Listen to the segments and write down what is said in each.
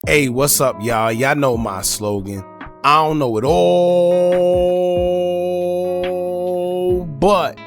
Hey, what's up, y'all? Y'all know my slogan. I don't know it all, but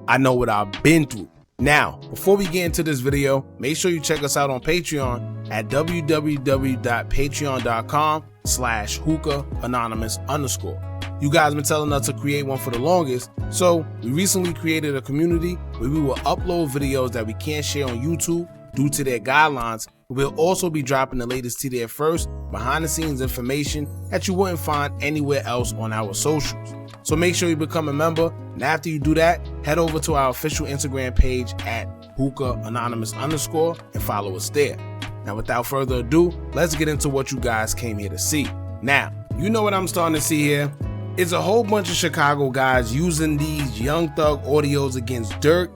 I know what I've been through. Now, before we get into this video, make sure you check us out on Patreon at www.patreon.com/Hookah Anonymous _. You guys been telling us to create one for the longest, so we recently created a community where we will upload videos that we can't share on YouTube due to their guidelines. We'll also be dropping the latest to there first, behind the scenes information that you wouldn't find anywhere else on our socials. So make sure you become a member, and after you do that, head over to our official Instagram page at Hookah Anonymous _ and follow us there. Now without further ado, let's get into what you guys came here to see. Now, you know what I'm starting to see here? It's a whole bunch of Chicago guys using these Young Thug audios against Durk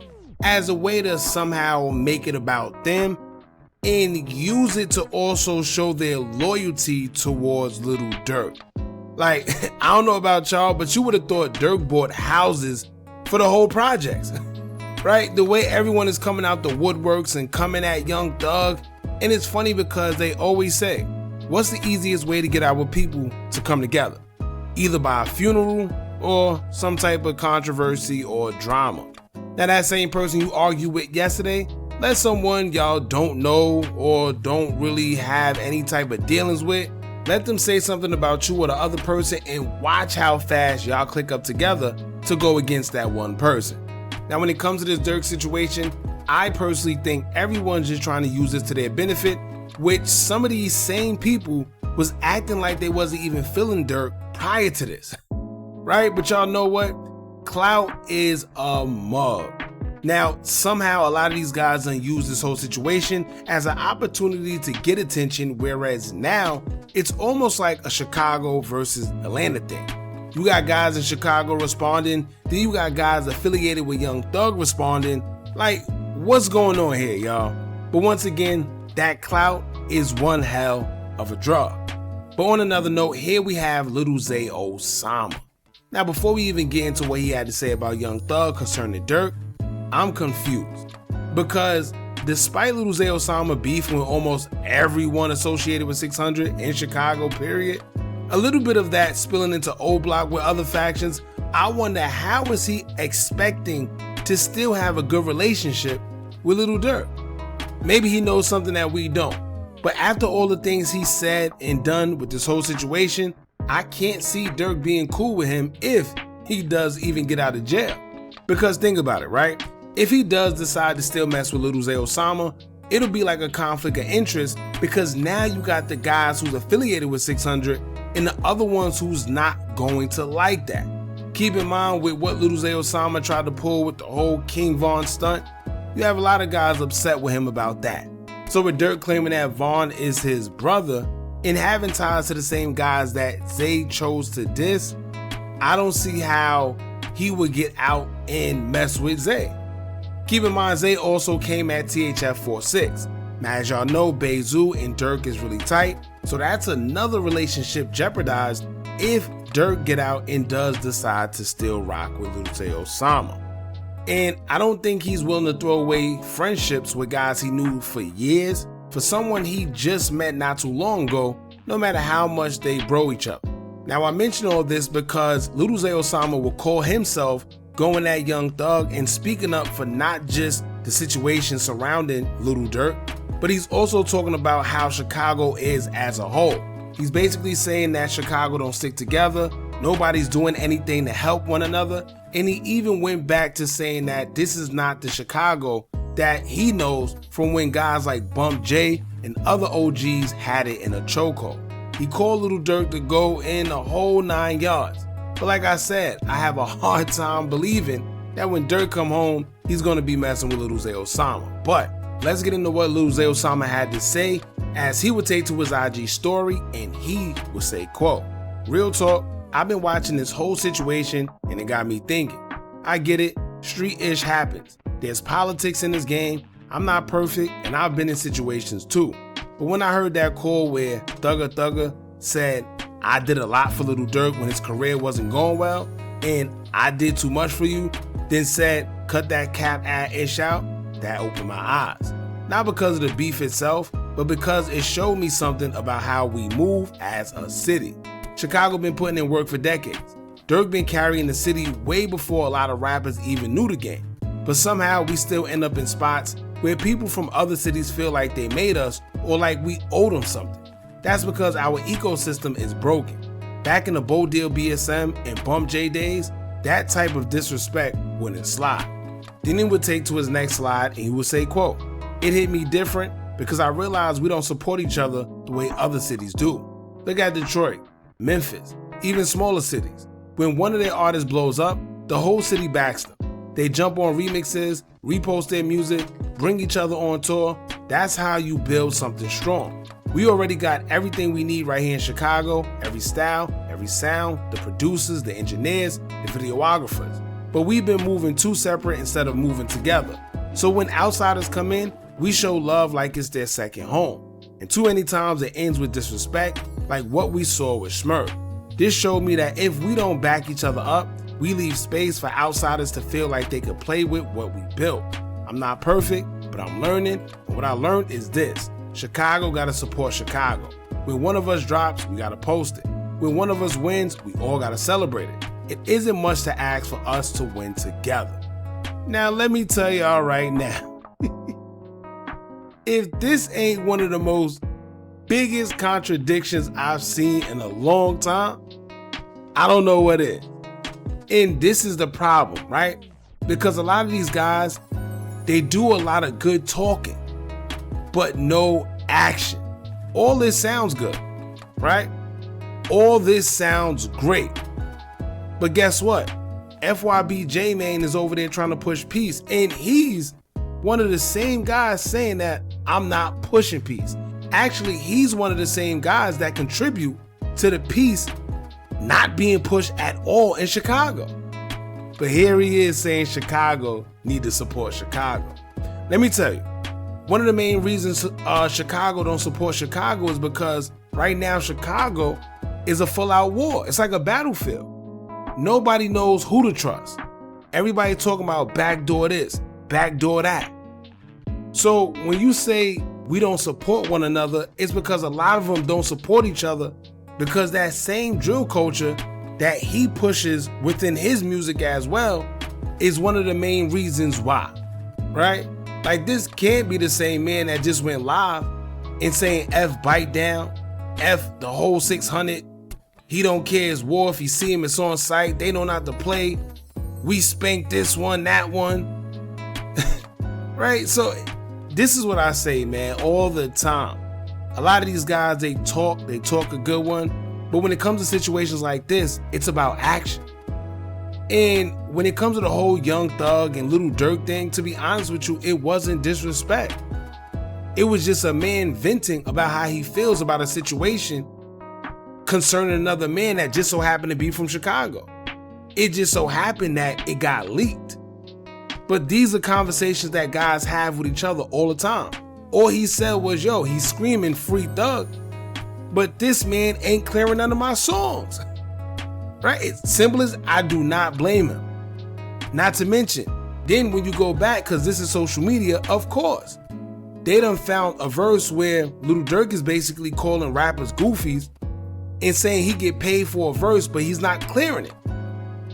as a way to somehow make it about them and use it to also show their loyalty towards Lil Durk. Like, I don't know about y'all, but you would have thought Durk bought houses for the whole projects, right? The way everyone is coming out the woodworks and coming at Young Thug. And it's funny because they always say, what's the easiest way to get our people to come together? Either by a funeral or some type of controversy or drama. Now that same person you argued with yesterday, let someone y'all don't know or don't really have any type of dealings with, let them say something about you or the other person and watch how fast y'all click up together to go against that one person. Now when it comes to this Durk situation, I personally think everyone's just trying to use this to their benefit, which some of these same people was acting like they wasn't even feeling Durk prior to this, right? But y'all know what? Clout is a mug. Now, somehow a lot of these guys done use this whole situation as an opportunity to get attention, whereas now it's almost like a Chicago versus Atlanta thing. You got guys in Chicago responding, then you got guys affiliated with Young Thug responding. Like, what's going on here, y'all? But once again, that clout is one hell of a drug. But on another note, here we have Lil Zay Osama. Now, before we even get into what he had to say about Young Thug concerning Durk, I'm confused, because despite Lil Zay Osama beefing with almost everyone associated with 600 in Chicago, period, a little bit of that spilling into oblock with other factions, I wonder how is he expecting to still have a good relationship with Lil Durk? Maybe he knows something that we don't. But after all the things he said and done with this whole situation, I can't see Durk being cool with him if he does even get out of jail. Because think about it, right? If he does decide to still mess with Lil Zay Osama, it'll be like a conflict of interest, because now you got the guys who's affiliated with 600 and the other ones who's not going to like that. Keep in mind with what Lil Zay Osama tried to pull with the whole King Von stunt, you have a lot of guys upset with him about that. So with Durk claiming that Von is his brother and having ties to the same guys that Zay chose to diss, I don't see how he would get out and mess with Zay. Keep in mind, Zay also came at THF 46. Now, as y'all know, Bezu and Durk is really tight, so that's another relationship jeopardized if Durk get out and does decide to still rock with Lil Zay Osama. And I don't think he's willing to throw away friendships with guys he knew for years for someone he just met not too long ago, no matter how much they bro each other. Now, I mention all this because Lil Zay Osama will call himself going at Young Thug and speaking up for not just the situation surrounding Lil Durk, but he's also talking about how Chicago is as a whole. He's basically saying that Chicago don't stick together, nobody's doing anything to help one another, and he even went back to saying that this is not the Chicago that he knows from when guys like Bump J and other OGs had it in a chokehold. He called Lil Durk to go in the whole 9 yards. But like I said, I have a hard time believing that when Durk come home, he's going to be messing with Lil Zay Osama. But let's get into what Lil Zay Osama had to say, as he would take to his IG story and he would say, quote, "Real talk, I've been watching this whole situation and it got me thinking. I get it, street ish happens. There's politics in this game. I'm not perfect and I've been in situations too. But when I heard that call where Thugger said, I did a lot for Lil Durk when his career wasn't going well, and I did too much for you, then said, cut that cap ad ish out, that opened my eyes. Not because of the beef itself, but because it showed me something about how we move as a city. Chicago been putting in work for decades. Durk been carrying the city way before a lot of rappers even knew the game. But somehow we still end up in spots where people from other cities feel like they made us or like we owe them something. That's because our ecosystem is broken. Back in the Bo Deal BSM and Bump J days, that type of disrespect wouldn't slide. Then he would take to his next slide and he would say, quote, "It hit me different because I realized we don't support each other the way other cities do." Look at Detroit, Memphis, even smaller cities. When one of their artists blows up, the whole city backs them. They jump on remixes, repost their music, bring each other on tour. That's how you build something strong. We already got everything we need right here in Chicago, every style, every sound, the producers, the engineers, the videographers. But we've been moving too separate instead of moving together. So when outsiders come in, we show love like it's their second home. And too many times it ends with disrespect, like what we saw with Schmurd. This showed me that if we don't back each other up, we leave space for outsiders to feel like they could play with what we built. I'm not perfect, but I'm learning, and what I learned is this: Chicago gotta support Chicago. When one of us drops, we gotta post it. When one of us wins, we all gotta celebrate it. It isn't much to ask for us to win together. Now let me tell y'all right now, if this ain't one of the most biggest contradictions I've seen in a long time, I don't know what is. And this is the problem, right? Because a lot of these guys, they do a lot of good talking, but no action. All this sounds good, right? All this sounds great. But guess what? FYB J-Man is over there trying to push peace, and he's one of the same guys saying that I'm not pushing peace. Actually, he's one of the same guys that contribute to the peace not being pushed at all in Chicago. But here he is saying Chicago need to support Chicago. Let me tell you, one of the main reasons Chicago don't support Chicago is because right now Chicago is a full-out war. It's like a battlefield. Nobody knows who to trust. Everybody talking about backdoor this, backdoor that. So when you say we don't support one another, it's because a lot of them don't support each other because that same drill culture that he pushes within his music as well is one of the main reasons why, right? Like, this can't be the same man that just went live and saying F bite down, F the whole 600, he don't care, it's war, if you see him it's on site, they know not to play, we spank this one, that one, right? So this is what I say, man, all the time. A lot of these guys, they talk a good one, but when it comes to situations like this, it's about action. And when it comes to the whole Young Thug and Lil Durk thing, to be honest with you, it wasn't disrespect. It was just a man venting about how he feels about a situation concerning another man that just so happened to be from Chicago. It just so happened that it got leaked. But these are conversations that guys have with each other all the time. All he said was, yo, he's screaming free Thug, but this man ain't clearing none of my songs. Right? It's simple as I do not blame him. Not to mention, then when you go back, because this is social media, of course, they done found a verse where Lil Durk is basically calling rappers goofies and saying he get paid for a verse, but he's not clearing it.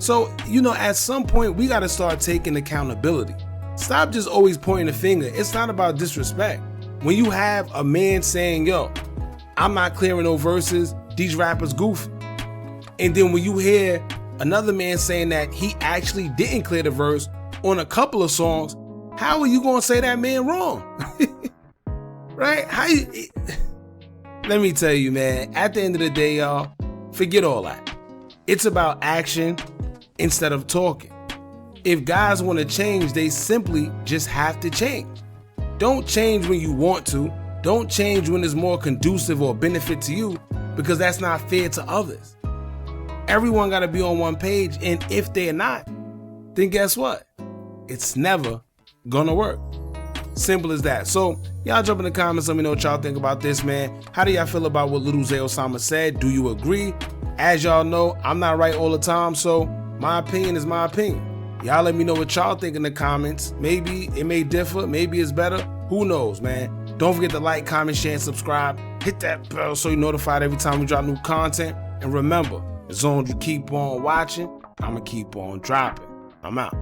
So, at some point, we got to start taking accountability. Stop just always pointing the finger. It's not about disrespect. When you have a man saying, yo, I'm not clearing no verses, these rappers goofy. And then when you hear another man saying that he actually didn't clear the verse on a couple of songs, how are you going to say that man wrong? Right? Let me tell you, man, at the end of the day, y'all, forget all that. It's about action instead of talking. If guys want to change, they simply just have to change. Don't change when you want to. Don't change when it's more conducive or benefit to you, because that's not fair to others. Everyone got to be on one page, and if they're not, then guess what? It's never gonna work. Simple as that. So y'all jump in the comments, let me know what y'all think about this, man. How do y'all feel about what Lil Zay Osama said? Do you agree? As y'all know, I'm not right all the time, so my opinion is my opinion. Y'all let me know what y'all think in the comments. Maybe it may differ, maybe it's better. Who knows, man? Don't forget to like, comment, share, and subscribe. Hit that bell so you're notified every time we drop new content. And remember, as long as you keep on watching, I'ma keep on dropping. I'm out.